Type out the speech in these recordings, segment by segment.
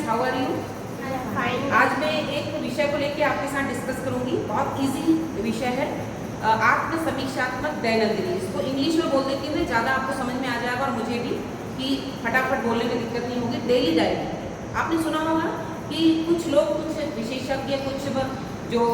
How are you? Fine. आज मैं एक विषय को लेकर आपके साथ डिस्कस करूंगी। बहुत इजी विषय है, आत्म समीक्षात्मक दैनंदिनी। इसको इंग्लिश में बोल देती हूँ, ज़्यादा आपको समझ में आ जाएगा और मुझे भी कि फटाफट बोलने में दिक्कत नहीं होगी। डेली डायरी आपने सुना होगा कि कुछ लोग, कुछ विशेषज्ञ, कुछ जो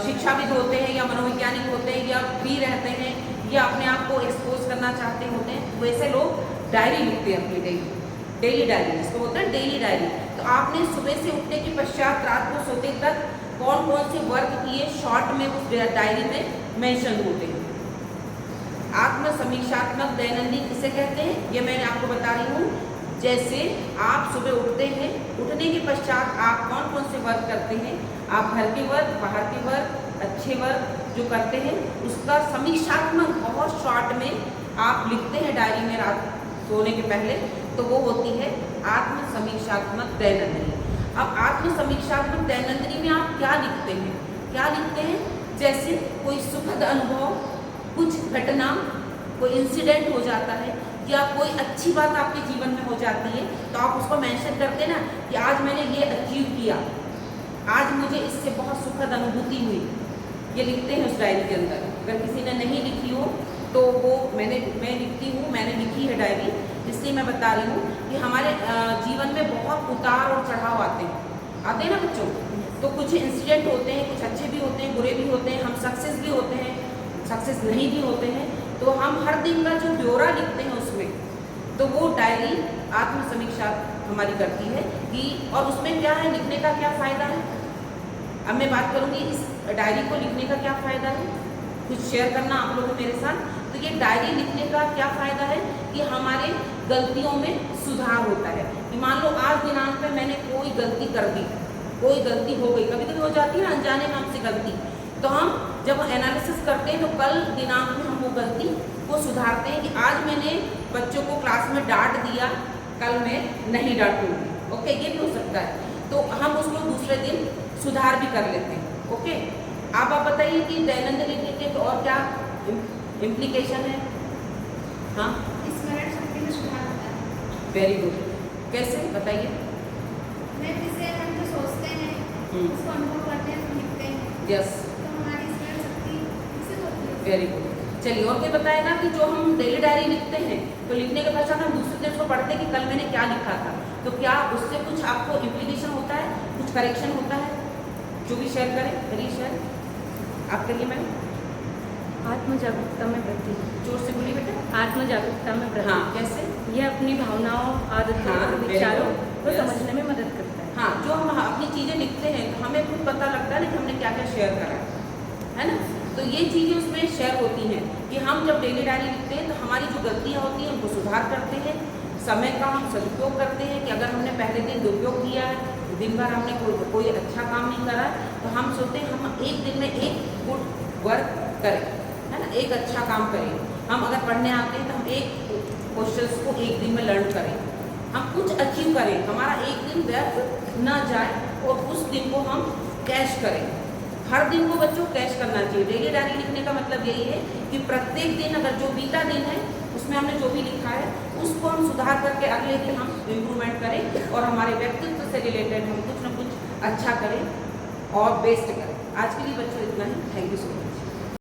शिक्षाविद होते हैं या मनोवैज्ञानिक होते हैं या फ्री रहते हैं या अपने आप को एक्सपोज करना चाहते होते हैं, वैसे लोग डायरी लिखते हैं अपनी डेली डायरी, जिसको बोलते हैं डेली डायरी। तो आपने सुबह से उठने के पश्चात रात को सोते तक कौन कौन से वर्क किए शॉर्ट में उस डायरी में मेंशन होते हैं। आत्म समीक्षात्मक दैनंदिन किसे कहते हैं, ये मैं आपको बता रही हूँ। जैसे आप सुबह उठते हैं, उठने के पश्चात आप कौन कौन से वर्क करते हैं, आप घर के वर्क, बाहर के वर्क, अच्छे वर्क जो करते हैं, उसका समीक्षात्मक बहुत शॉर्ट में आप लिखते हैं डायरी में रात सोने के पहले, तो वो होती है आत्म समीक्षात्मक दैनंदिनी। अब आत्म समीक्षात्मक दैनंदिनी में आप क्या लिखते हैं, क्या लिखते हैं? जैसे कोई सुखद अनुभव, कुछ घटना, कोई इंसिडेंट हो जाता है या कोई अच्छी बात आपके जीवन में हो जाती है, तो आप उसको मेंशन करते हैं ना कि आज मैंने ये अचीव किया, आज मुझे इससे बहुत सुखद अनुभूति हुई, ये लिखते हैं उस डायरी के अंदर। अगर किसी ने नहीं लिखी हो तो वो मैं लिखती हूँ, मैंने लिखी है डायरी, इसलिए मैं बता रही हूँ कि हमारे जीवन में बहुत उतार और चढ़ाव आते हैं ना बच्चों। तो कुछ इंसिडेंट होते हैं, कुछ अच्छे भी होते हैं, बुरे भी होते हैं, हम सक्सेस भी होते हैं, सक्सेस नहीं भी होते हैं। तो हम हर दिन का जो ब्यौरा लिखते हैं उसमें, तो वो डायरी आत्म समीक्षा हमारी करती है कि, और उसमें क्या है, लिखने का क्या फ़ायदा है। अब मैं बात करूँगी इस डायरी को लिखने का क्या फ़ायदा है, कुछ शेयर करना आप लोगों मेरे साथ। तो ये डायरी लिखने का क्या फ़ायदा है कि हमारे गलतियों में सुधार होता है। कि मान लो आज दिनांक में मैंने कोई गलती कर दी, कोई गलती हो गई, कभी कभी हो जाती है ना अनजाने में हमसे गलती, तो हम जब एनालिसिस करते हैं तो कल दिनांक में हम वो गलती को सुधारते हैं कि आज मैंने बच्चों को क्लास में डांट दिया, कल मैं नहीं डांटूंगी। ओके, ये भी हो सकता है, तो हम उसको दूसरे दिन सुधार भी कर लेते हैं। ओके, आप बताइए कि दैनंदिन लिखने के तो और क्या इम्प्लीकेशन है? हाँ, स्मरण शक्ति में सुधार होता है। वेरी गुड, कैसे बताइए? जिसे हम जो सोचते हैं उसको अनुभव करते हैं, तो लिखते हैं, यस, तो हमारी स्मरण शक्ति विकसित होती है। Very good. चलिए, और कोई बताएगा कि जो हम डेली डायरी लिखते हैं, तो लिखने के पश्चात हम दूसरे दिन उसको पढ़ते हैं कि कल मैंने क्या लिखा था, तो क्या उससे कुछ आपको इम्प्लीकेशन होता है, कुछ करेक्शन होता है? जो भी शेयर करें, करिए शेयर। आप करिए मैडम। आत्म जागरूकता में वृद्धि। जोर से बोलिए बेटा। आत्म जागरूकता में वृद्धि। हाँ, कैसे? यह अपनी भावनाओं, आदतों हाँ, और विचारों को yes. समझने में मदद करता है। हाँ, जो हम अपनी चीज़ें लिखते हैं तो हमें खुद पता लगता है ना कि हमने क्या क्या शेयर करा है ना। तो ये चीज़ें उसमें शेयर होती हैं कि हम जब डेली डायरी लिखते हैं तो हमारी जो गलतियाँ होती हैं उनको सुधार करते हैं, समय का हम सदुपयोग करते हैं कि अगर हमने पहले दिन दुरुपयोग किया है, दिन भर हमने कोई अच्छा काम नहीं करा, तो हम सोचते हैं हम एक दिन में एक गुड वर्क करें, है ना, एक अच्छा काम करें। हम अगर पढ़ने आते हैं तो हम एक क्वेश्चंस को एक दिन में लर्न करें, हम कुछ अचीव करें, हमारा एक दिन व्यर्थ ना जाए और उस दिन को हम कैश करें। हर दिन को बच्चों कैश करना चाहिए। डेली डायरी लिखने का मतलब यही है कि प्रत्येक दिन अगर जो बीता दिन है उसमें हमने जो भी लिखा है उसको हम सुधार करके अगले दिन हम इम्प्रूवमेंट करें और हमारे व्यक्तित्व से रिलेटेड हम कुछ ना कुछ अच्छा करें और बेस्ट करें। आज के लिए बच्चों इतना ही। Thank you so much.